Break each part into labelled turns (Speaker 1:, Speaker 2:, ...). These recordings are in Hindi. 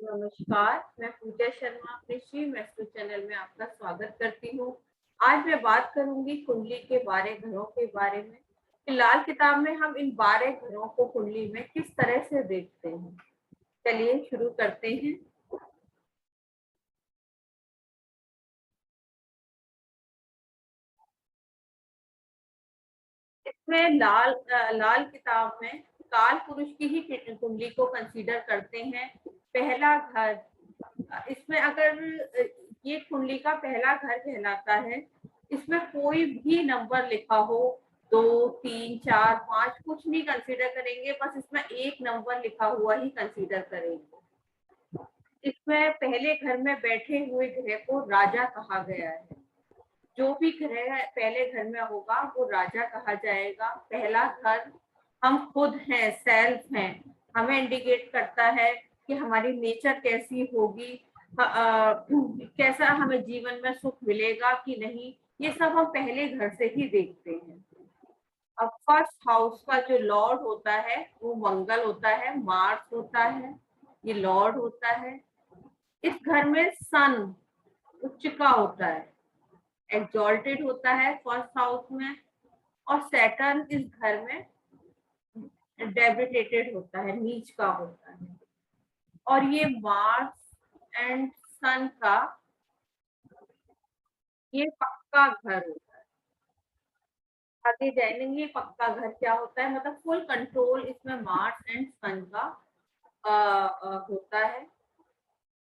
Speaker 1: नमस्कार, मैं पूजा शर्मा अपने श्री मैस्ट्रो चैनल में आपका स्वागत करती हूँ। आज मैं बात करूंगी कुंडली के 12 घरों के बारे में। लाल किताब में हम इन 12 घरों को कुंडली में किस तरह से देखते हैं। चलिए शुरू करते हैं। इसमें लाल किताब में काल पुरुष की ही कुंडली को कंसीडर करते हैं। पहला घर, इसमें अगर ये कुंडली का पहला घर कहलाता है। इसमें कोई भी नंबर लिखा हो, 2, 3, 4, 5 कुछ नहीं कंसीडर करेंगे, बस इसमें एक नंबर लिखा हुआ ही कंसीडर करेंगे। इसमें पहले घर में बैठे हुए ग्रह को राजा कहा गया है। जो भी ग्रह पहले घर में होगा वो राजा कहा जाएगा। पहला घर हम खुद हैं, सेल्फ हैं। हमें इंडिकेट करता है कि हमारी नेचर कैसी होगी, कैसा हमें जीवन में सुख मिलेगा कि नहीं, ये सब हम पहले घर से ही देखते हैं। अब फर्स्ट हाउस का जो लॉर्ड होता है वो मंगल होता है, मार्स होता है, ये लॉर्ड होता है। इस घर में सन उच्च का होता है, एक्सॉल्टेड होता है फर्स्ट हाउस में। और सैटर्न इस घर में डेबिटेटेड होता है, नीच का होता है। और ये मार्स एंड सन का ये पक्का घर होता है। आगे जानेंगे पक्का घर क्या होता है, मतलब फुल कंट्रोल इसमें मार्स एंड सन का होता है।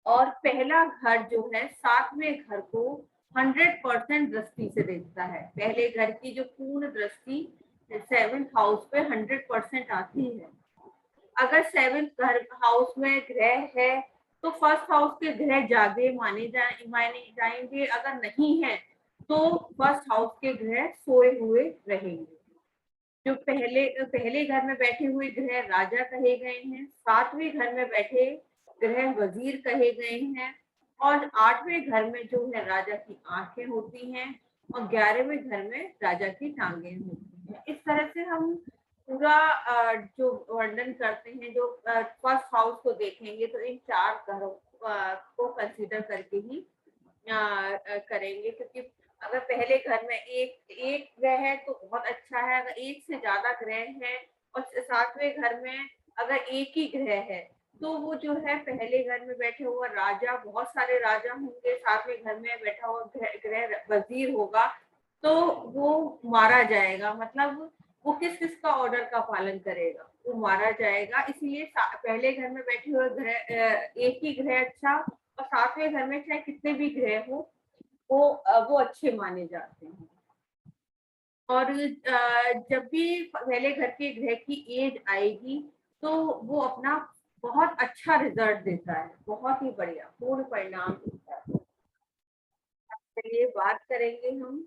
Speaker 1: और पहला घर जो है 7वें घर को 100% दृष्टि से देखता है। पहले घर की जो पूर्ण दृष्टि 7th हाउस पे 100% आती है। अगर 7th घर हाउस में ग्रह है तो फर्स्ट हाउस के ग्रह जागे माने जाएंगे, अगर नहीं है तो फर्स्ट हाउस के ग्रह सोए हुए रहेंगे। जो पहले पहले घर में बैठे हुए ग्रह राजा कहे गए हैं, 7वें घर में बैठे ग्रह वजीर कहे गए हैं। और 8वें घर में जो है राजा की आंखें होती हैं और 11वें घर में राजा की टांगें होती हैं। इस तरह से हम पूरा जो वर्णन करते हैं, जो फर्स्ट हाउस को देखेंगे तो इन 4 घरों को कंसीडर करके ही करेंगे। क्योंकि अगर पहले घर में एक एक ग्रह है तो बहुत अच्छा है, अगर एक से ज्यादा ग्रह है और 7वें घर में अगर एक ही ग्रह है तो वो जो है पहले घर में बैठे हुआ राजा, बहुत सारे राजा होंगे, 7वें घर में बैठा हुआ ग्रह वजीर होगा तो वो मारा जाएगा। मतलब वो किस किस का ऑर्डर का पालन करेगा, वो मारा जाएगा। इसीलिए पहले घर में बैठे हुए ग्रह एक ही ग्रह अच्छा, और 7वें घर में चाहे कितने भी ग्रह हो वो अच्छे माने जाते हैं। और जब भी पहले घर के ग्रह की एज आएगी तो वो अपना बहुत अच्छा रिजल्ट देता है, बहुत ही बढ़िया पूर्ण परिणाम देता है। चलिए बात करेंगे हम।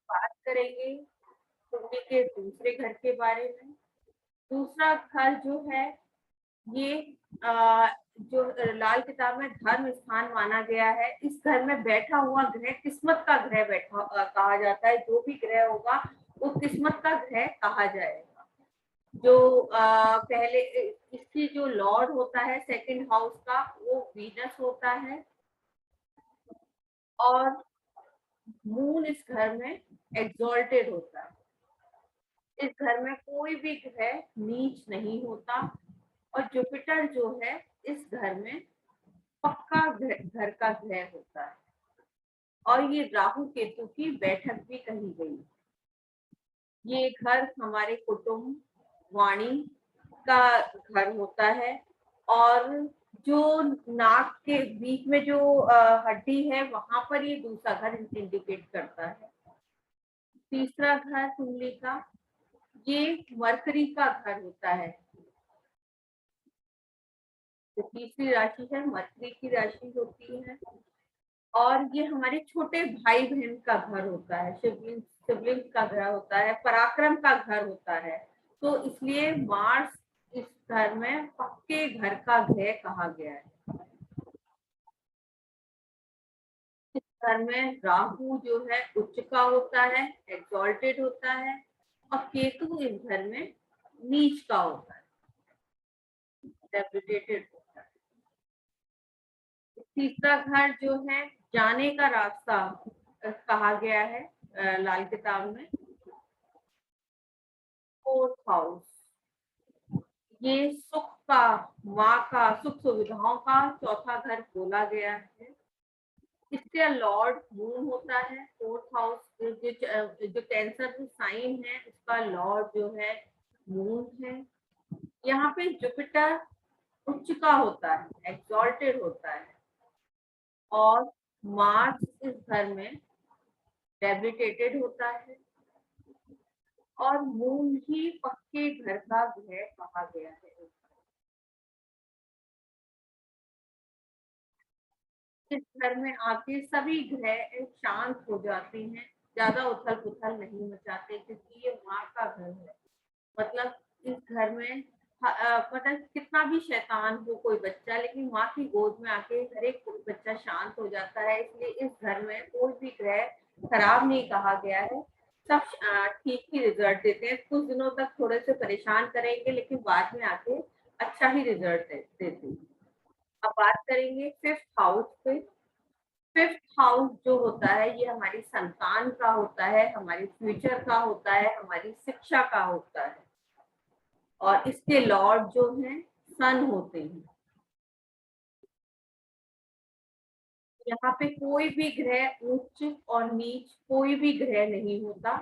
Speaker 1: बात करेंगे कुंडली के दूसरे घर के बारे में। दूसरा घर जो है ये जो लाल किताब में धर्म स्थान माना गया है। इस घर में बैठा हुआ ग्रह किस्मत का ग्रह कहा जाता है। जो भी ग्रह होगा वो किस्मत का ग्रह कहा जाएगा। जो पहले इसकी जो लॉर्ड होता है सेकंड हाउस का वो वीनस होता है। और मून इस घर में एग्जॉल्टेड होता है। इस घर में कोई भी ग्रह नीच नहीं होता। और जुपिटर जो है इस घर में पक्का घर का ग्रह होता है। और ये राहु केतु की बैठक भी कही गई। ये घर हमारे कुटुंब, वाणी का घर होता है। और जो नाक के बीच में जो हड्डी है वहां पर ये दूसरा घर इंडिकेट करता है। तीसरा घर कुंडली का ये मरकरी का घर होता है। जो तीसरी राशि है मरकरी की राशि होती है। और ये हमारे छोटे भाई बहन का घर होता है, शिवलिंग का घर होता है, पराक्रम का घर होता है। तो इसलिए मार्स इस घर में पक्के घर का ग्रह कहा गया है। घर में राहु जो है उच्च का होता है, एक्सॉल्टेड होता है, और केतु इस घर में नीच का होता है, डेप्रिटेटेड होता है। तीसरा घर जो है जाने का रास्ता कहा गया है लाल किताब में, फोर्थ हाउस। ये सुख का, माँ का, सुख सुविधाओं का चौथा घर बोला गया है। इसका लॉर्ड मून होता है। फोर्थ हाउस जो कैंसर साइन है उसका लॉर्ड जो है मून है। यहाँ पे जुपिटर उच्च का होता है, एक्सॉल्टेड होता है, और मार्स इस घर में डेबिटेटेड होता है, और मून ही पक्के घर का ग्रह कहा गया है। इस घर में आके सभी ग्रह शांत हो जाते हैं, ज्यादा उथल पुथल नहीं मचाते, क्योंकि ये माँ का घर है। मतलब इस घर में मतलब कितना भी शैतान हो कोई बच्चा, लेकिन माँ की गोद में आके हर एक बच्चा शांत हो जाता है। इसलिए इस घर में कोई भी ग्रह खराब नहीं कहा गया है, सब ठीक ही रिजल्ट देते हैं। कुछ दिनों तक थोड़े से परेशान करेंगे, लेकिन बाद में आके अच्छा ही रिजल्ट देते हैं। अब बात करेंगे फिफ्थ हाउस पे। फिफ्थ हाउस जो होता है ये हमारी संतान का होता है, हमारे फ्यूचर का होता है, हमारी शिक्षा का होता है, और इसके लॉर्ड जो हैं सन होते हैं। यहाँ पे कोई भी ग्रह उच्च और नीच कोई भी ग्रह नहीं होता,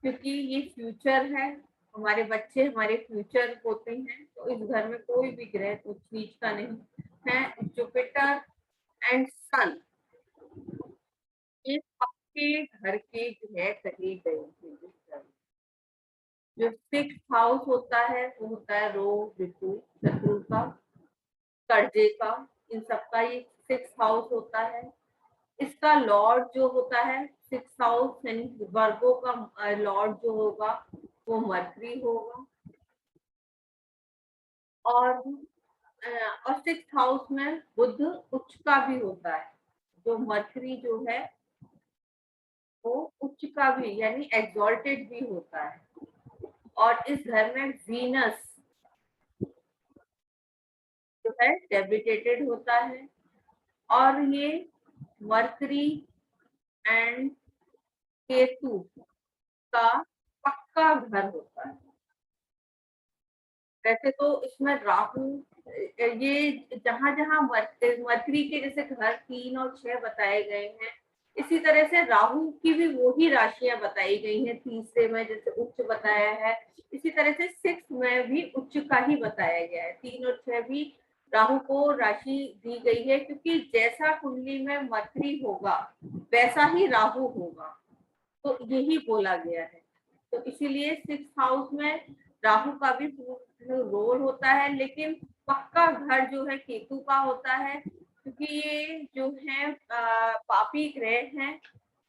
Speaker 1: क्योंकि ये फ्यूचर है, हमारे बच्चे हमारे फ्यूचर होते हैं। तो इस घर में कोई भी ग्रह उच्च नीच का नहीं है। जुपिटर एंड सन ये पक्के घर के ग्रह कहे गए हैं। जो सिक्स हाउस होता है वो होता है रोग, ऋतु, शत्रु का, कर्जे का, इन सबका ये सिक्स हाउस होता है। इसका लॉर्ड जो होता है सिक्स हाउस यानी वर्गों का लॉर्ड जो होगा वो मर्करी होगा। और और सिक्स हाउस में बुध उच्च का भी होता है। जो मर्करी जो है वो उच्च का भी यानी एक्सॉल्टेड भी होता है। और इस घर में वीनस जो है डेबिटेटेड होता है, और ये मर्करी एंड केतु का पक्का घर होता है। वैसे तो इसमें राहु ये जहां जहां मरकरी के जैसे घर 3 और 6 बताए गए हैं, इसी तरह से राहु की भी वही राशियां बताई गई हैं। तीसरे में जैसे उच्च बताया है, इसी तरह से 6 में भी उच्च का ही बताया गया है। 3 और 6 भी राहु को राशि दी गई है, क्योंकि जैसा कुंडली में मरकरी होगा वैसा ही राहु होगा, तो यही बोला गया है। तो इसीलिए 6 हाउस में राहु का भी रोल होता है, लेकिन पक्का घर जो है केतु का होता है, क्योंकि ये जो है पापी ग्रह हैं।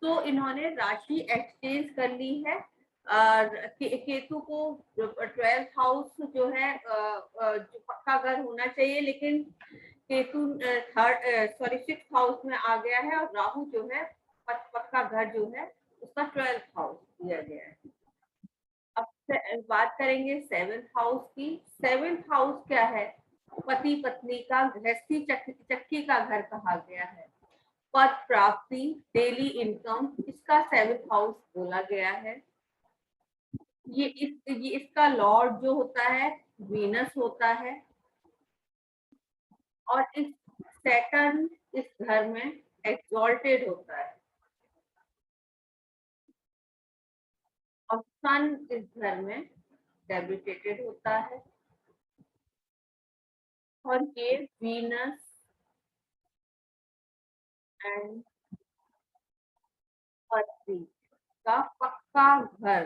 Speaker 1: तो इन्होंने राशि एक्सचेंज कर ली है। केतु को 12th हाउस जो है जो पक्का घर होना चाहिए, लेकिन Ketu third sorry 6th house में आ गया है, और राहु जो है पक्का घर जो है उसका 12th हाउस दिया गया है। अब बात करेंगे 7th हाउस की। 7th हाउस क्या है? पति पत्नी का गृहस्थी चक्की का घर कहा गया है। पद प्राप्ति, डेली इनकम, इसका 7th हाउस बोला गया है। ये इसका लॉर्ड जो होता है वीनस होता है, और इस सैटर्न इस घर में एक्सॉल्टेड होता है, और सन इस घर में डेबिटेटेड होता है। और ये वीनस एंड पृथ्वी का पक्का घर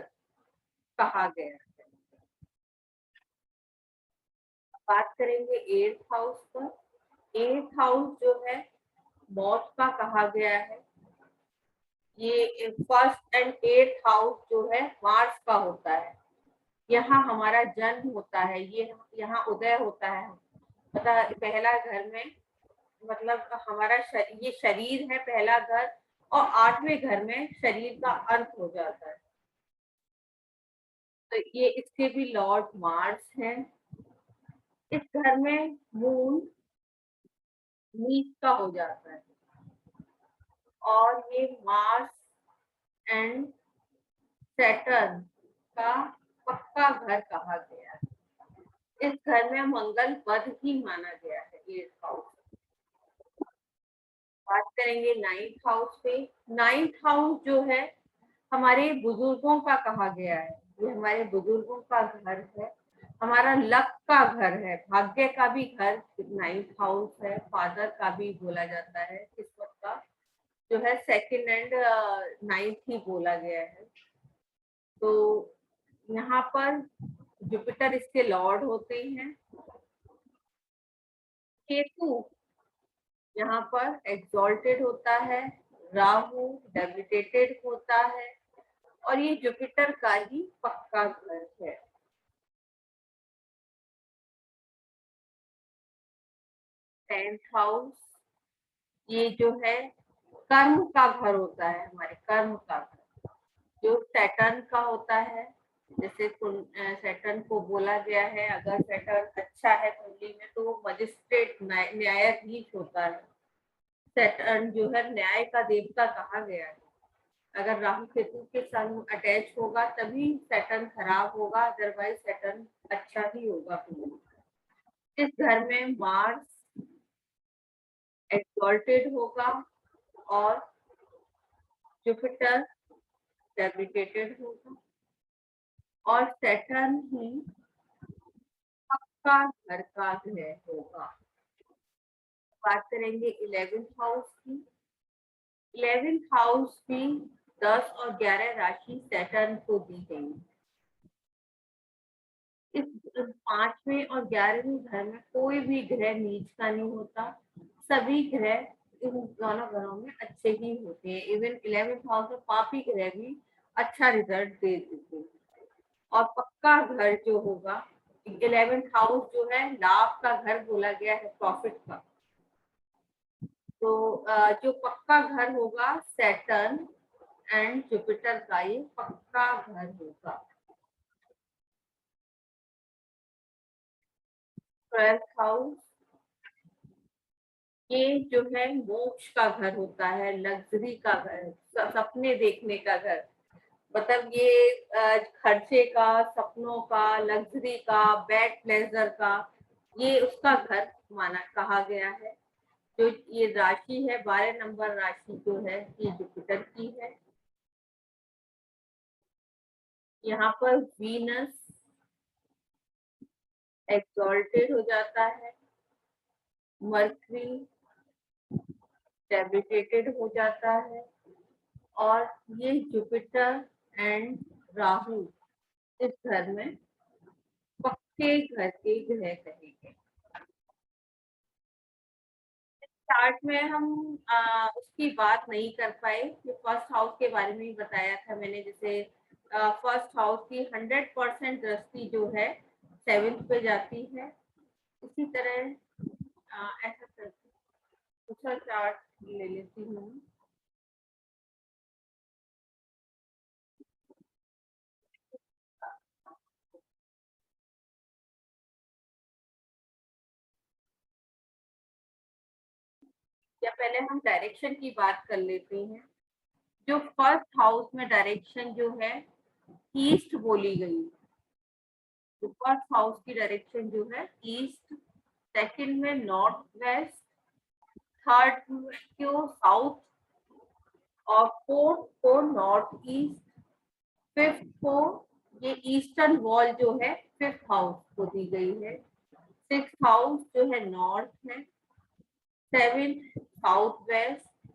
Speaker 1: कहा गया है। बात करेंगे 8th हाउस पर। 8th हाउस जो है मौत का कहा गया है। ये फर्स्ट एंड 8th हाउस जो है मार्स का होता है। यहाँ हमारा जन्म होता है, ये यहाँ उदय होता है। पता पहला घर में मतलब हमारा ये शरीर है पहला घर, और 8वें घर में शरीर का अंत हो जाता है। तो ये इसके भी लॉर्ड मार्स हैं। इस घर में मून नीच का हो जाता है और ये मार्स एंड सैटर्न का पक्का घर कहा गया है। इस घर में मंगल बध ही माना गया है। ये हाउस बात करेंगे नाइन्थ हाउस पे। नाइन्थ हाउस जो है हमारे बुजुर्गों का कहा गया है। ये हमारे बुजुर्गों का घर है, हमारा लक का घर है, भाग्य का भी घर नाइन्थ हाउस है, फादर का भी बोला जाता है। किस्मत का जो है सेकंड एंड नाइन्थ ही बोला गया है। तो यहाँ पर जुपिटर इसके लॉर्ड होते हैं। केतु यहाँ पर एग्जॉल्टेड होता है, राहु डेबिटेटेड होता है और ये जुपिटर का ही पक्का घर है। 10th हाउस ये जो है कर्म का घर होता है, हमारे कर्म का घर जो सैटर्न का होता है। जैसे सैटर्न को बोला गया है, अगर सैटर्न अच्छा है कुंडली में तो वो मजिस्ट्रेट न्यायाधीश होता है। सैटर्न जो है न्याय का देवता कहा गया है। अगर राहु केतु के संग अटैच होगा तभी सैटर्न खराब होगा, अदरवाइज सैटर्न अच्छा ही होगा। इस घर में मार्स एक्सॉल्टेड होगा और जुपिटर डेबिटेटेड होगा और सैटर्न ही पक्का घर का ग्रह होगा। बात करेंगे 11th हाउस की। 11th हाउस भी 10 और 11 राशि सैटर्न को दी गई। इस 5वें और 11वें घर में कोई भी ग्रह नीच का नहीं होता, सभी ग्रह इन दोनों घरों में अच्छे ही होते हैं। इवन 11th हाउस में पापी ग्रह भी अच्छा रिजल्ट दे देते हैं। और पक्का घर जो होगा, 11th हाउस जो है लाभ का घर बोला गया है, प्रॉफिट का। तो जो पक्का घर होगा सैटर्न एंड जुपिटर का ये पक्का घर होगा। 12th हाउस ये जो है मोक्ष का घर होता है, लग्जरी का घर, सपने देखने का घर। मतलब ये खर्चे का, सपनों का, लग्जरी का, बैड प्लेजर का, ये उसका घर माना कहा गया है। जो ये राशि है 12 नंबर राशि जो है ये जुपिटर की है। यहाँ पर वीनस एक्सॉल्टेड हो जाता है, मर्क्यूरी डेबिटेटेड हो जाता है और ये जुपिटर एंड राहु इस घर में पक्के घर के ग्रह कहेंगे। चार्ट में हम उसकी बात नहीं कर पाए, फर्स्ट हाउस के बारे में ही बताया था मैंने। जैसे फर्स्ट हाउस की 100% दृष्टि जो है 7th पे जाती है। इसी तरह ऐसा करके दूसरा चार्ट ले लेती हूँ। या पहले हम डायरेक्शन की बात कर लेते हैं। जो फर्स्ट हाउस में डायरेक्शन जो है ईस्ट बोली गई, तो फर्स्ट हाउस की डायरेक्शन जो है ईस्ट, सेकंड में नॉर्थ वेस्ट, थर्ड को साउथ और फोर्थ को नॉर्थ ईस्ट, फिफ्थ को ये ईस्टर्न वॉल जो है फिफ्थ हाउस को दी गई है, सिक्स हाउस जो है नॉर्थ है, सेवेंथ साउथ वेस्ट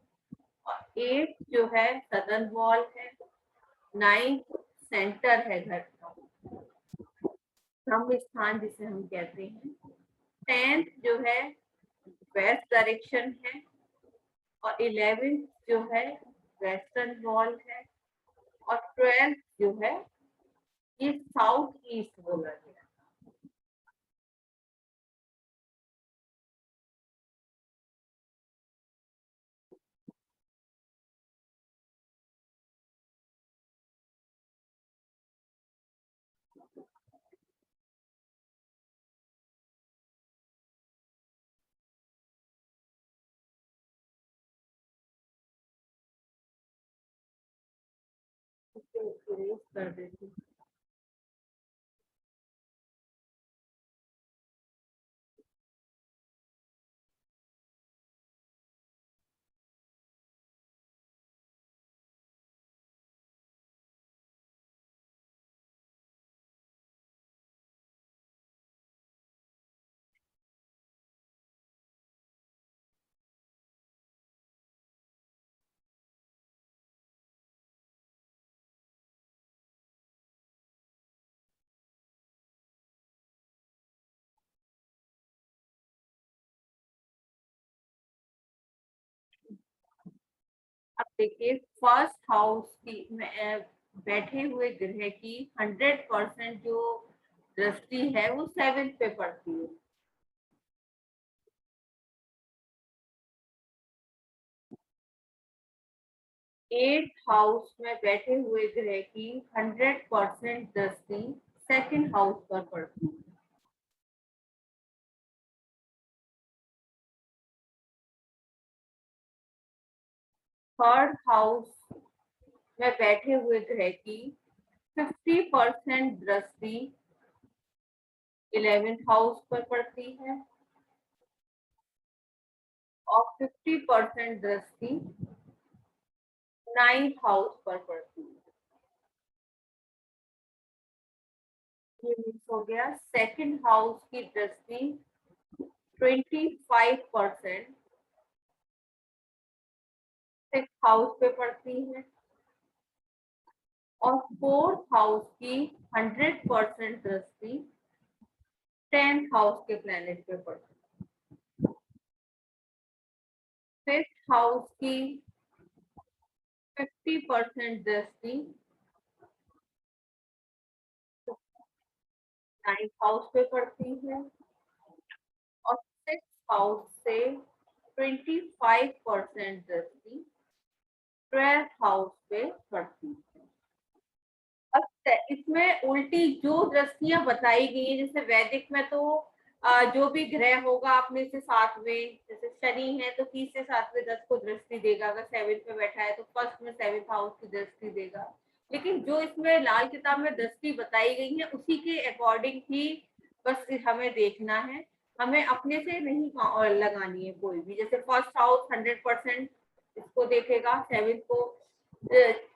Speaker 1: और एट जो है सदर्न वॉल है, नाइन्थ सेंटर है घर का, ब्रह्म स्थान जिसे हम कहते हैं, 10th जो है वेस्ट डायरेक्शन है और 11th जो है वेस्टर्न वॉल है और 12th जो है ये साउथ ईस्ट बोला गया। इसे erase कर देती हूँ। अब देखिए फर्स्ट हाउस की बैठे हुए ग्रह की 100% जो दृष्टि है वो 7th पे पड़ती है। 8th हाउस में बैठे हुए ग्रह की 100% दृष्टि 2nd हाउस पर पड़ती है। थर्ड हाउस में बैठे हुए ग्रह की 50% दृष्टि 11th हाउस पर पड़ती है और 50% दृष्टि 9th हाउस पर पड़ती है। ये मिस हो गया। सेकंड हाउस की दृष्टि 25% 6th हाउस पे पड़ती है और फोर्थ हाउस की 100% दृष्टि 10th हाउस के प्लेनेट पे पड़ती है। फिफ्थ हाउस की 50% दृष्टि 9th हाउस पे पड़ती है और 6th हाउस से 25% दृष्टि 12th हाउस पे पड़ती है। अब इसमें उल्टी जो दृष्टियां बताई गई है, जैसे वैदिक में तो जो भी ग्रह होगा अपने से सातवें, जैसे शनि है तो 30 से 7वें 10 को दृष्टि देगा, अगर 7 पे बैठा है तो फर्स्ट में 7th हाउस की दृष्टि देगा। लेकिन जो इसमें लाल किताब में दृष्टि बताई गई है उसी के अकॉर्डिंग ही बस हमें देखना है, हमें अपने से नहीं लगानी है कोई भी। जैसे फर्स्ट हाउस 100% इसको देखेगा, 7th को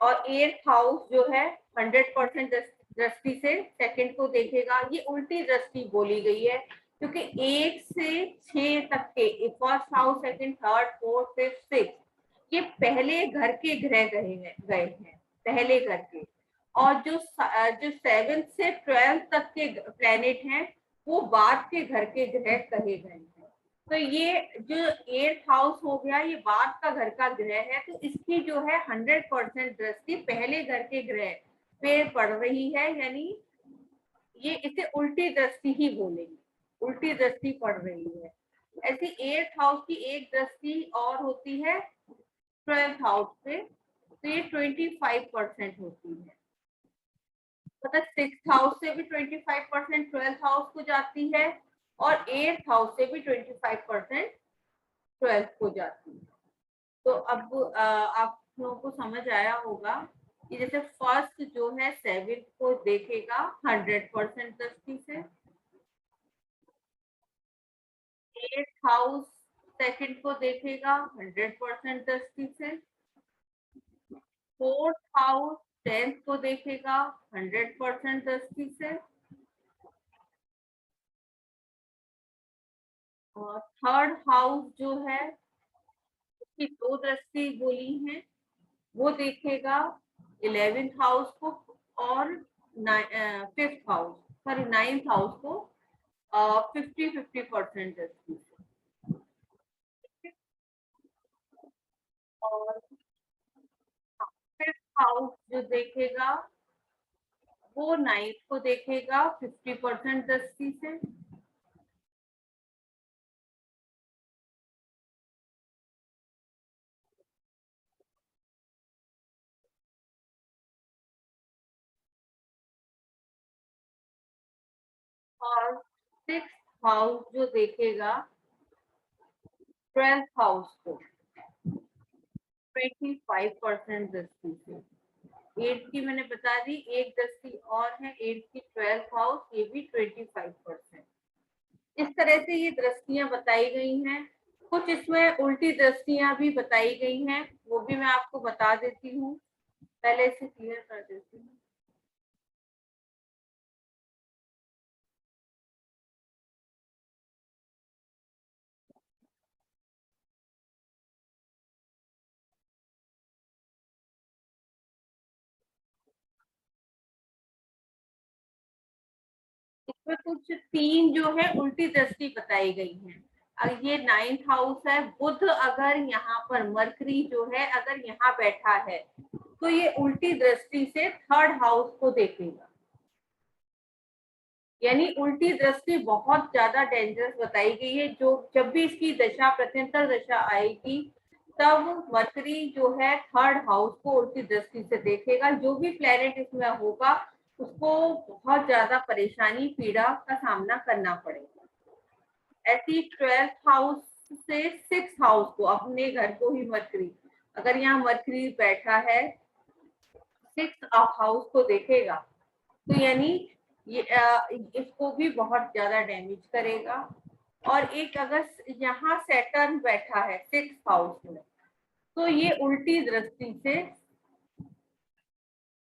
Speaker 1: और 8th हाउस जो है 100% दृष्टि से 2nd को देखेगा। ये उल्टी दृष्टि बोली गई है क्योंकि 1 से 6 तक के first house, second, third, fourth, fifth, six ये पहले घर के ग्रह गए हैं, पहले घर के। और जो 7th से 12th तक के प्लेनेट हैं वो बाद के घर के ग्रह कहे गए हैं। तो ये जो 8th हाउस हो गया ये बाद का घर का ग्रह है, तो इसकी जो है 100% दृष्टि पहले घर के ग्रह पे पड़ रही है, यानी ये इसे उल्टी दृष्टि ही बोलेंगे, उल्टी दृष्टि पड़ रही है। ऐसी 8th हाउस की एक दृष्टि और होती है 12th हाउस पे, तो ये 25% होती है। मतलब 6th हाउस से भी 25% 12th हाउस को जाती है और 8th हाउस से भी 25% 12th को जाती है। तो अब आप लोगों को समझ आया होगा कि जैसे फर्स्ट जो है 7th को देखेगा 100% दृष्टि से, 8th हाउस 2nd को देखेगा 100% दृष्टि से, 4th हाउस 10th को देखेगा 100% दृष्टि से, और थर्ड हाउस जो है उसकी 2 दृष्टि बोली है, वो देखेगा 11th हाउस को और 5th house, sorry 9th house को 50-50% दृष्टि से। और 5th हाउस जो देखेगा वो 9th को देखेगा 50% दृष्टि से, और 6th हाउस जो देखेगा 12th हाउस को 25% दृष्टि से। 8 की मैंने बता दी, एक दृष्टि और है 8 की 12th हाउस, ये भी 25%। इस तरह से ये दृष्टियां बताई गई हैं। कुछ इसमें उल्टी दृष्टियां भी बताई गई हैं, वो भी मैं आपको बता देती हूँ, पहले इसे क्लियर कर देती हूँ। इसमें कुछ 3 जो है उल्टी दृष्टि बताई गई है। अब ये 9th हाउस है, बुध अगर यहाँ पर, मरकरी जो है अगर यहाँ बैठा है तो ये उल्टी दृष्टि से 3rd हाउस को देखेगा। यानी उल्टी दृष्टि बहुत ज्यादा डेंजरस बताई गई है। जो जब भी इसकी दशा, प्रत्यंतर दशा आएगी, तब मरकरी जो है 3rd हाउस को उल्टी दृष्टि से देखेगा। जो भी प्लेनेट इसमें होगा उसको बहुत ज्यादा परेशानी, पीड़ा का सामना करना पड़ेगा। ऐसी 12th हाउस से 6th हाउस को, अपने घर को ही मरकरी, अगर यहाँ मरकरी बैठा है 6th हाउस को देखेगा, तो यानी ये इसको भी बहुत ज्यादा डैमेज करेगा। और एक अगर यहाँ सैटर्न बैठा है 6th हाउस में, तो ये उल्टी दृष्टि से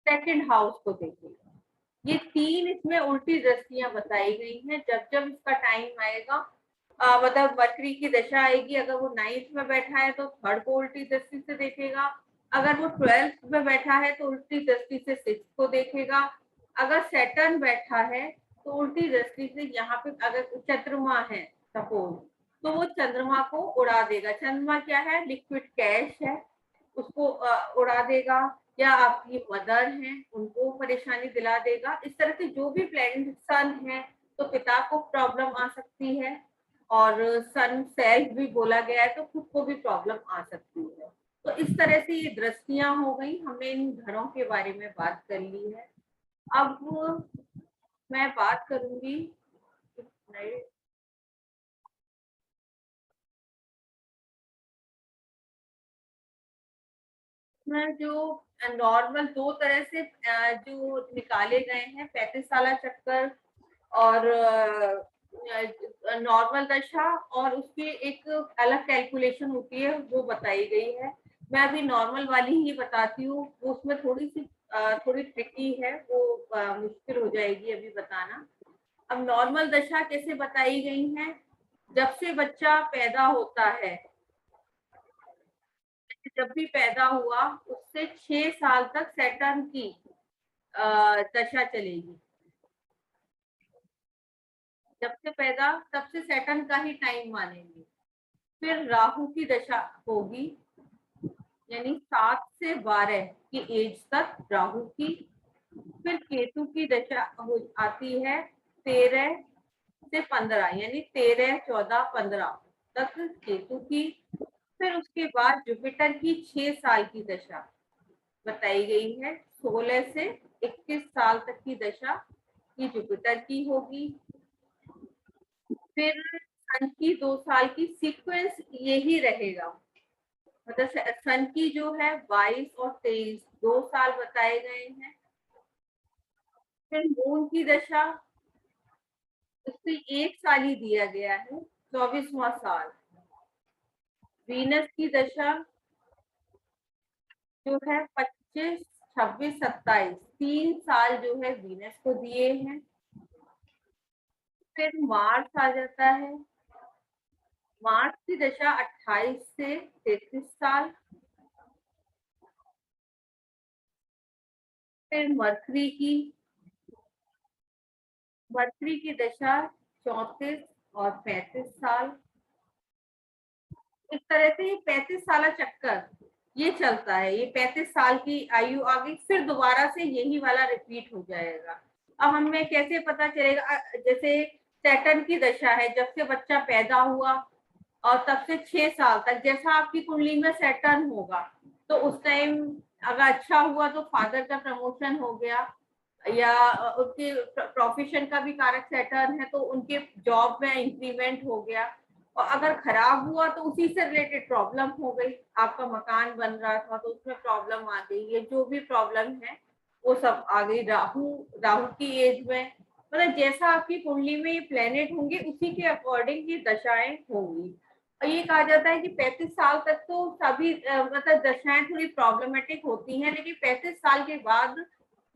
Speaker 1: 2nd हाउस को देखेगा। ये 3 इसमें उल्टी दृष्टियां बताई गई हैं। जब जब इसका टाइम आएगा, मतलब मरकरी की दशा आएगी, अगर वो 9th में बैठा है तो 3rd को उल्टी दृष्टि से देखेगा, अगर वो 12th में बैठा है तो उल्टी दृष्टि से 6th को देखेगा, अगर सैटर्न बैठा है तो उल्टी दृष्टि से, यहाँ पे अगर चंद्रमा है सपोज, तो वो चंद्रमा को उड़ा देगा। चंद्रमा क्या है, लिक्विड कैश है, उसको उड़ा देगा। या आपकी मदर हैं उनको परेशानी दिला देगा। इस तरह से जो भी प्लेनेट, सन है तो पिता को प्रॉब्लम आ सकती है, और सन सेल्फ भी बोला गया है तो खुद को भी प्रॉब्लम आ सकती है। तो इस तरह से ये दृष्टियां हो गई, हमने इन घरों के बारे में बात कर ली है। अब मैं बात करूंगी में जो नॉर्मल 2 तरह से जो निकाले गए हैं, 35 साला चक्कर और नॉर्मल दशा, और उसकी एक अलग कैलकुलेशन होती है वो बताई गई है। मैं अभी नॉर्मल वाली ही बताती हूँ, उसमें थोड़ी सी थोड़ी ट्रिकी है, वो मुश्किल हो जाएगी अभी बताना। अब नॉर्मल दशा कैसे बताई गई है, जब से बच्चा पैदा होता है, जब भी पैदा हुआ उससे 6 साल तक सैटर्न की दशा चलेगी। जब से पैदा, तब से सैटर्न का ही टाइम मानेंगे। फिर राहु की दशा होगी, यानी 7 से 12 की एज तक राहु की। फिर केतु की दशा हो आती है 13 से 15, यानी 13, 14, 15 तक केतु की। फिर उसके बाद जुपिटर की 6 साल की दशा बताई गई है, 16 से 21 साल तक की दशा की जुपिटर की होगी। फिर सन की 2 साल की सीक्वेंस यही रहेगा, मतलब सन की जो है 22 और 23 2 साल बताए गए हैं। फिर मून की दशा, उससे 1 साल ही दिया गया है, 24वां साल। वीनस की दशा जो है 25, 26, 27 3 साल जो है वीनस को दिए हैं। फिर मार्स आ जाता है, मार्स की दशा 28 से 33 साल। फिर मरकरी की दशा 34 और 35 साल। इस तरह से ये 35 साल चक्कर ये चलता है। ये 35 साल की आयु आ गई, फिर दोबारा से यही वाला रिपीट हो जाएगा। अब हमें कैसे पता चलेगा, जैसे सैटर्न की दशा है, जब से बच्चा पैदा हुआ और तब से 6 साल तक, जैसा आपकी कुंडली में सैटर्न होगा तो उस टाइम अगर अच्छा हुआ तो फादर का प्रमोशन हो गया, या उनके प्रोफेशन का भी कारक सैटर्न है तो उनके जॉब में इंक्रीमेंट हो गया। और अगर खराब हुआ तो उसी से रिलेटेड प्रॉब्लम हो गई, आपका मकान बन रहा था तो उसमें प्रॉब्लम आ गई, ये जो भी प्रॉब्लम है वो सब आ गई राहु राहु की एज में। मतलब जैसा आपकी कुंडली में ये प्लेनेट होंगे उसी के अकॉर्डिंग ये दशाएं होंगी। और ये कहा जाता है कि 35 साल तक तो सभी मतलब दशाएं थोड़ी प्रॉब्लमेटिक होती हैं, लेकिन 35 साल के बाद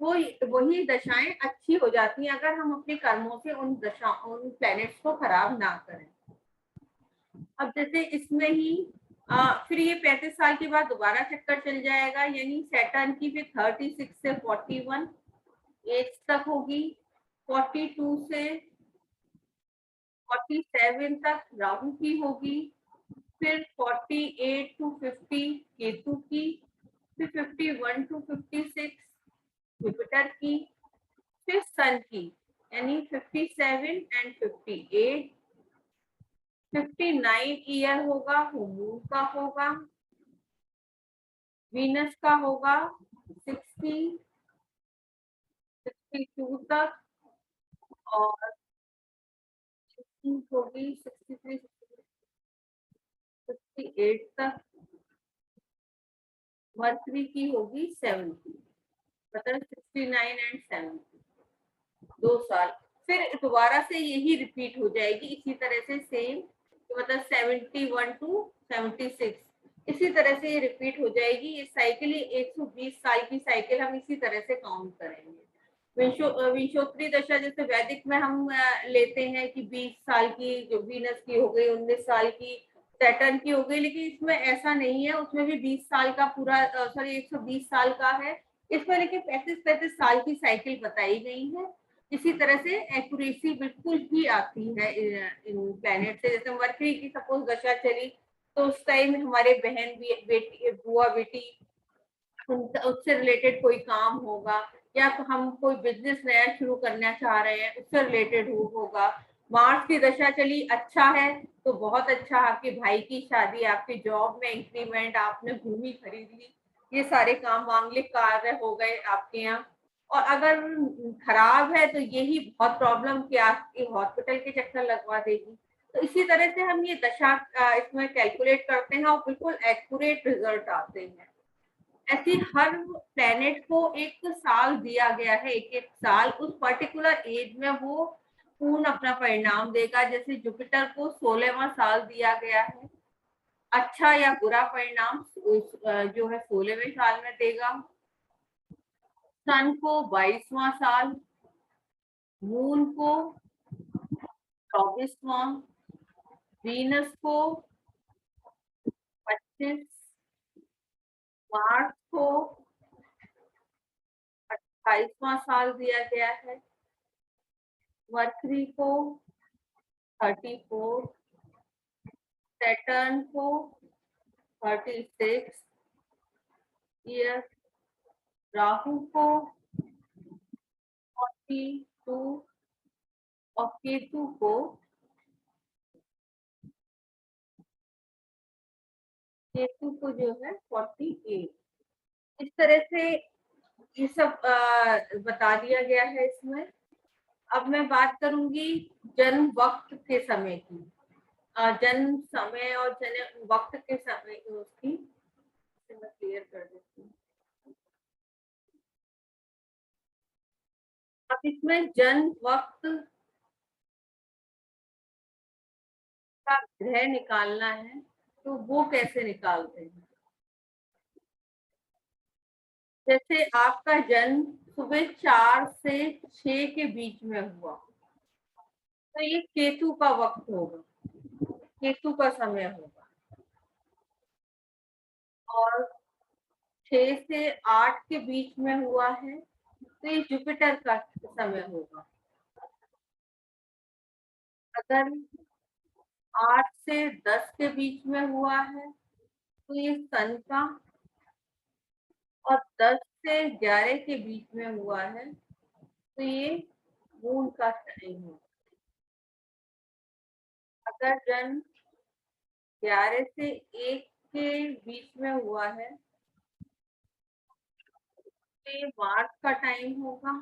Speaker 1: वो वही दशाएं अच्छी हो जाती हैं अगर हम अपने कर्मों से उन प्लैनेट्स को खराब ना करें। अब जैसे इसमें ही फिर ये 35 साल के बाद दोबारा चक्कर चल जाएगा, यानी सैटर्न की फिर 36 से 41 एज तक होगी, 42 से 47 तक राहु की होगी, फिर 48 टू 50 केतु की, फिर 51 टू 56 जुपिटर की, फिर सन की, यानी 57 एंड 58। 59 ईयर होगा मून का होगा, वीनस का होगा 60 62 तक, और होगी 63 58 तक, मर्करी की होगी 70, मतलब 69 एंड 70, 2 साल। फिर दोबारा से यही रिपीट हो जाएगी इसी तरह से सेम, मतलब 71 टू 76 इसी तरह से ये रिपीट हो जाएगी। ये साइकिल 120 साल की साइकिल हम इसी तरह से काउंट करेंगे। विंशोत्तरी दशा जैसे वैदिक में हम लेते हैं कि 20 साल की, जो वीनस की हो गई 19 साल की, सैटर्न की हो गई, लेकिन इसमें ऐसा नहीं है, उसमें भी 20 साल का पूरा सॉरी 120 साल का है इसमें, लेकिन 35-35 साल की साइकिल बताई गई है। इसी तरह से एक्यूरेसी बिल्कुल ही आती है इन प्लैनेट से। जैसे मरकरी की सपोज दशा चली तो उस टाइम हमारे बहन बेटी बुआ बेटी उससे रिलेटेड कोई काम होगा, या तो हम कोई बिजनेस नया शुरू करना चाह रहे हैं उससे रिलेटेड होगा। मार्च की दशा चली अच्छा है तो बहुत अच्छा, आपके भाई की शादी, आपके जॉब में इंक्रीमेंट, आपने भूमि खरीद ली, ये सारे काम मांगलिक कार्य हो गए आपके यहाँ। और अगर खराब है तो यही बहुत प्रॉब्लम कि आपके हॉस्पिटल के चक्कर लगवा देगी। तो इसी तरह से हम ये दशा इसमें कैलकुलेट करते हैं और बिल्कुल एक्यूरेट रिजल्ट आते हैं। ऐसे हर प्लेनेट को एक साल दिया गया है, एक एक साल उस पर्टिकुलर एज में वो पूर्ण अपना परिणाम देगा। जैसे जुपिटर को 16वां साल दिया गया है, अच्छा या बुरा परिणाम जो है 16वें साल में देगा। सन को 22वां साल, मून को 24वां, वीनस को 25, मार्स को 28वां साल दिया गया है, मरकरी को 34, सैटर्न को 36 ईयर, राहु को 42 और केतु को जो है 48। इस तरह से ये सब बता दिया गया है इसमें। अब मैं बात करूंगी जन्म वक्त के समय की, जन्म समय और जन्म वक्त के समय की उसकी मैं क्लियर कर देती हूँ। अब इसमें जन्म वक्त का ग्रह निकालना है तो वो कैसे निकालते हैं। जैसे आपका जन्म सुबह 4 से 6 के बीच में हुआ तो ये केतु का वक्त होगा, केतु का समय होगा। और 6 से 8 के बीच में हुआ है तो ये जुपिटर का समय होगा। अगर 8 से 10 के बीच में हुआ है तो ये सन का, और 10 से 11 के बीच में हुआ है तो ये मून का टाइम होगा। अगर जन्म 11 से 1 के बीच में हुआ है तो ये मार्च का टाइम होगा।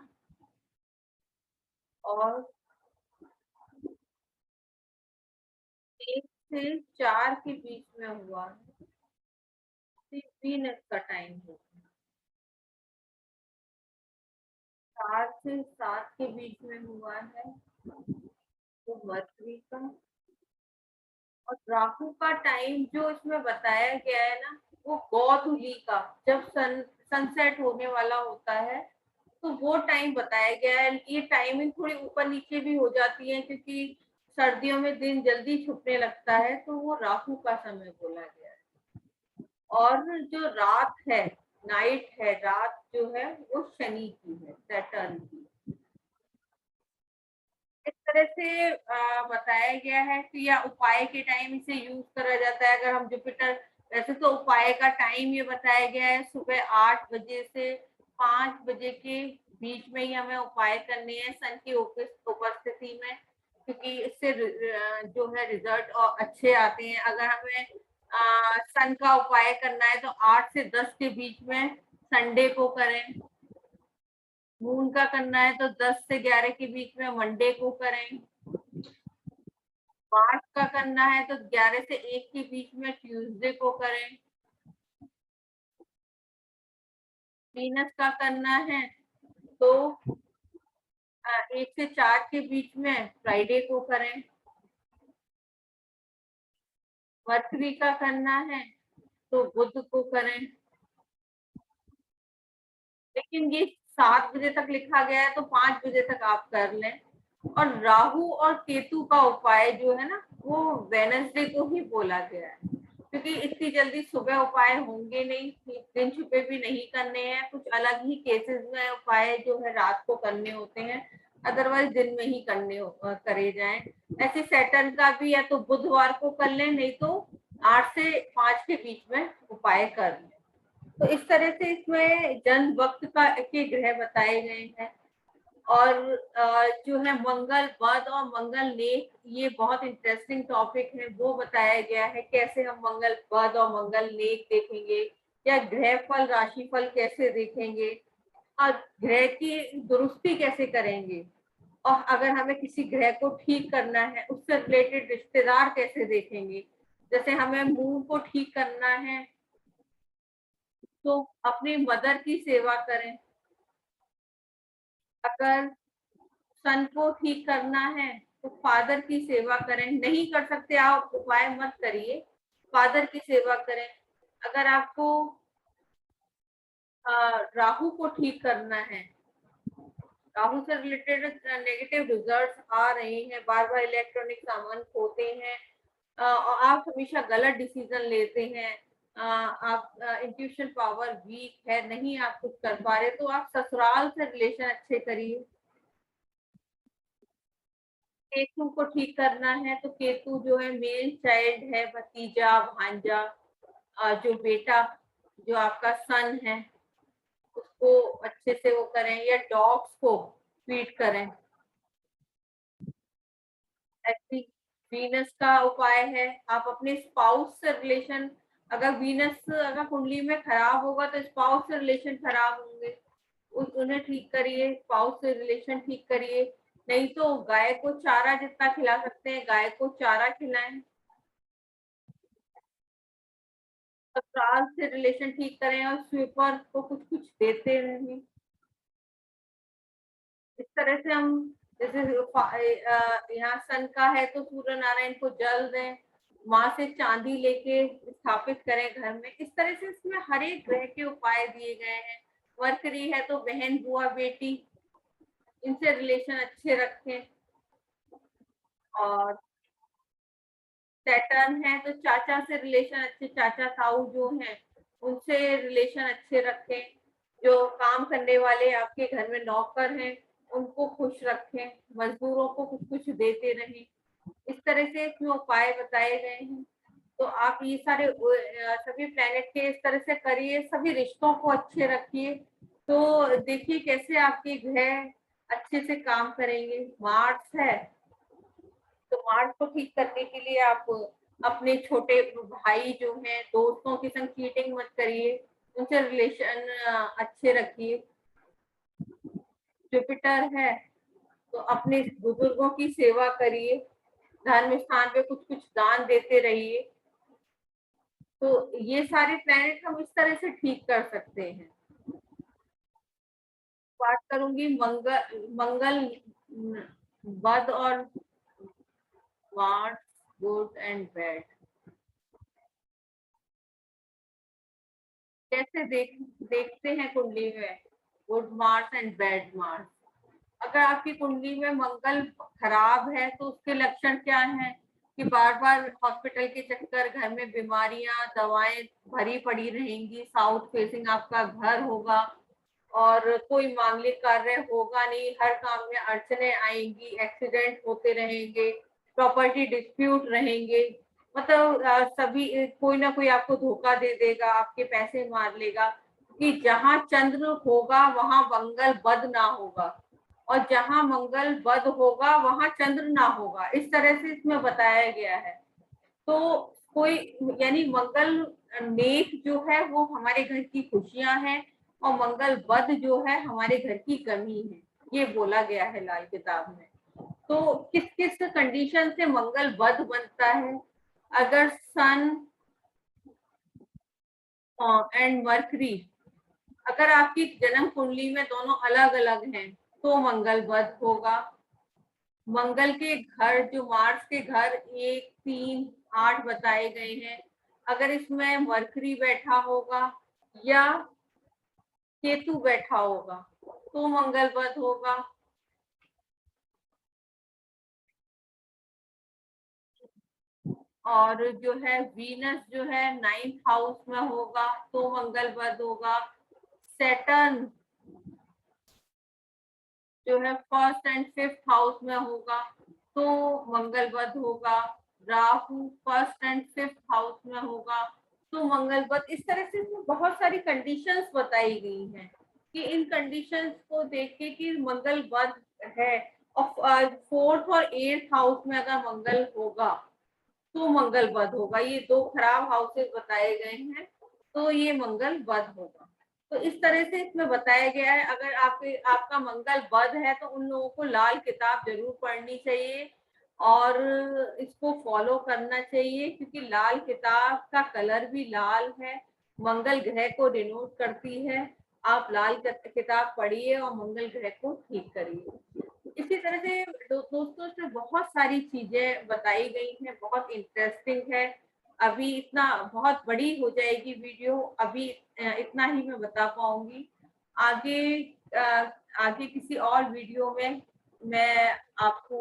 Speaker 1: और 1 से 4 के बीच में हुआ है, 3 का टाइम होगा। 4 से 7 के बीच में हुआ है वो मरकरी का। और राहु का टाइम जो इसमें बताया गया है ना, वो गोधूली का, जब सनसेट होने वाला होता है तो वो टाइम बताया गया है। ये टाइमिंग थोड़ी ऊपर नीचे भी हो जाती है क्योंकि सर्दियों में दिन जल्दी छुपने लगता है, तो वो राहु का समय बोला गया है। और जो रात है, नाइट है, रात जो है वो शनि की है, सैटर्न की। इस तरह से बताया गया है कि या उपाय के टाइम इसे यूज करा जाता है। अगर हम जुपिटर, वैसे तो उपाय का टाइम ये बताया गया है सुबह 8 बजे से 5 बजे के बीच में ही हमें उपाय करने हैं सन की उपस्थिति में, क्योंकि इससे जो है रिजल्ट और अच्छे आते हैं। अगर हमें सन का उपाय करना है तो 8 से 10 के बीच में संडे को करें। मून का करना है तो 10 से 11 के बीच में मंडे को करें। मार्च का करना है तो 11 से 1 के बीच में ट्यूसडे को करें। वीनस का करना है तो 1 से 4 के बीच में फ्राइडे को करें। मरकरी का करना है तो बुध को करें। लेकिन ये 7 बजे तक लिखा गया है तो 5 बजे तक आप कर लें। और राहु और केतु का उपाय जो है ना, वो वेनसडे को ही बोला गया है, क्योंकि इतनी जल्दी सुबह उपाय होंगे नहीं, दिन छुपे भी नहीं करने हैं। कुछ अलग ही केसेस में उपाय जो है रात को करने होते हैं, अदरवाइज दिन में ही करे जाएं। ऐसे सैटर्न का भी या तो बुधवार को कर लें, नहीं तो 8 से 5 के बीच में उपाय कर लें। तो इस तरह से इसमें जन्म वक्त का के ग्रह बताए गए हैं। और जो है मंगल वध और मंगल लेख, ये बहुत इंटरेस्टिंग टॉपिक है। वो बताया गया है कैसे हम मंगल वध और मंगल लेख देखेंगे, या ग्रह फल राशि फल कैसे देखेंगे, और ग्रह की दुरुस्ती कैसे करेंगे, और अगर हमें किसी ग्रह को ठीक करना है उससे रिलेटेड रिश्तेदार कैसे देखेंगे। जैसे हमें मुंह को ठीक करना है तो अपनी मदर की सेवा करें। अगर सन को ठीक करना है तो फादर की सेवा करें। नहीं कर सकते आप उपाय मत करिए, फादर की सेवा करें। अगर आपको राहु को ठीक करना है, राहु से रिलेटेड नेगेटिव रिजल्ट्स आ रहे हैं, बार बार इलेक्ट्रॉनिक सामान खोते हैं, और आप हमेशा गलत डिसीजन लेते हैं, आप इंट्यूशन पावर वीक है, नहीं आप कुछ कर पा रहे, तो आप ससुराल से रिलेशन अच्छे करिए। केतु को ठीक करना है तो केतु जो है मेल चाइल्ड है, भतीजा भांजा, जो बेटा, जो आपका सन है, उसको अच्छे से वो करें, या डॉग्स को फीड करें। ऐसी वीनस का उपाय है, आप अपने स्पाउस से रिलेशन, अगर वीनस अगर कुंडली में खराब होगा तो स्पाउस से रिलेशन खराब होंगे, उन्हें ठीक करिए, स्पाउस से रिलेशन ठीक करिए। नहीं तो गाय को चारा जितना खिला सकते हैं गाय को चारा खिलाएं। ससुराल से रिलेशन ठीक करें और स्वीपर को कुछ कुछ देते रहें। इस तरह से हम, जैसे यहाँ सन का है तो सूर्य नारायण को जल दें, वहां से चांदी लेके स्थापित करें घर में। इस तरह से इसमें हर एक ग्रह के उपाय दिए गए हैं। मरकरी है तो बहन बुआ बेटी, इनसे रिलेशन अच्छे रखें। और सैटर्न है तो चाचा से रिलेशन अच्छे, चाचा ताऊ जो हैं उनसे रिलेशन अच्छे रखें। जो काम करने वाले आपके घर में नौकर हैं उनको खुश रखें, मजदूरों को कुछ कुछ देते रहें। इस तरह से इसमें उपाय बताए गए हैं। तो आप ये सारे सभी प्लैनेट के इस तरह से करिए, सभी रिश्तों को अच्छे रखिए, तो देखिए कैसे आपके ग्रह अच्छे से काम करेंगे। मार्स है तो मार्स को ठीक करने के लिए आप अपने छोटे भाई जो हैं, दोस्तों के संग चीटिंग मत करिए, उनसे रिलेशन अच्छे रखिए। जुपिटर है तो अपने बुजुर्गों की सेवा करिए। धर्म स्थान पे कुछ कुछ दान देते रहिए। तो ये सारे प्लैनेट हम इस तरह से ठीक कर सकते हैं। बात करूंगी मंगल, मंगल बद और मार्स गुड एंड बैड। कैसे देखते हैं कुंडली में good Mars and bad Mars. अगर आपकी कुंडली में मंगल खराब है तो उसके लक्षण क्या हैं कि बार बार हॉस्पिटल के चक्कर, घर में बीमारियां, दवाएं भरी पड़ी रहेंगी, साउथ फेसिंग आपका घर होगा और कोई मांगलिक कार्य होगा नहीं, हर काम में अड़चने आएंगी, एक्सीडेंट होते रहेंगे, प्रॉपर्टी डिस्प्यूट रहेंगे, मतलब सभी कोई ना कोई आपको धोखा दे देगा, आपके पैसे मार लेगा। कि जहां चंद्र होगा वहां मंगल बद ना होगा और जहां मंगल बद होगा वहां चंद्र ना होगा, इस तरह से इसमें बताया गया है। तो कोई यानी मंगल नेक जो है वो हमारे घर की खुशियां हैं और मंगल बद जो है हमारे घर की कमी है, ये बोला गया है लाल किताब में। तो किस किस कंडीशन से मंगल बद बनता है? अगर सन एंड मरकरी, अगर आपकी जन्म कुंडली में दोनों अलग अलग हैं तो मंगल बद होगा। मंगल के घर जो मार्स के घर 1, 3, 8 बताए गए हैं, अगर इसमें मरकरी बैठा होगा या केतु बैठा होगा तो मंगल बद होगा। और जो है वीनस जो है 9th हाउस में होगा तो मंगल बद होगा। सैटर्न जो है 1st एंड 5th हाउस में होगा तो मंगल बद होगा। Rahu 1st and 5th house में होगा तो मंगल बद। इस तरह से इसमें बहुत सारी कंडीशंस बताई गई हैं कि इन कंडीशंस को देख के कि मंगल बद है। और 4th और 8th हाउस में अगर मंगल होगा तो मंगल बद होगा। ये दो खराब हाउसेस बताए गए हैं तो ये मंगल बद होगा। तो इस तरह से इसमें बताया गया है। अगर आपका मंगल बद है तो उन लोगों को लाल किताब जरूर पढ़नी चाहिए और इसको फॉलो करना चाहिए क्योंकि लाल किताब का कलर भी लाल है, मंगल ग्रह को डिनोट करती है। आप लाल किताब पढ़िए और मंगल ग्रह को ठीक करिए। इसी तरह से दोस्तों इसमें बहुत सारी चीजें बताई गई हैं, बहुत इंटरेस्टिंग है। अभी इतना बहुत बड़ी हो जाएगी वीडियो, अभी इतना ही मैं बता पाऊंगी। आगे आगे किसी और वीडियो में मैं आपको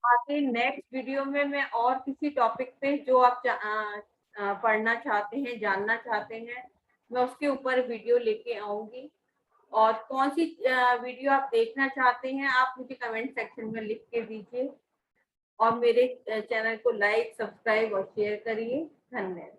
Speaker 1: आगे नेक्स्ट वीडियो में मैं और किसी टॉपिक पे जो आप पढ़ना चाहते हैं, जानना चाहते हैं, मैं उसके ऊपर वीडियो लेके आऊंगी। और कौन सी वीडियो आप देखना चाहते हैं आप मुझे कमेंट सेक्शन में लिख के दीजिए और मेरे चैनल को लाइक, सब्सक्राइब और शेयर करिए। धन्यवाद।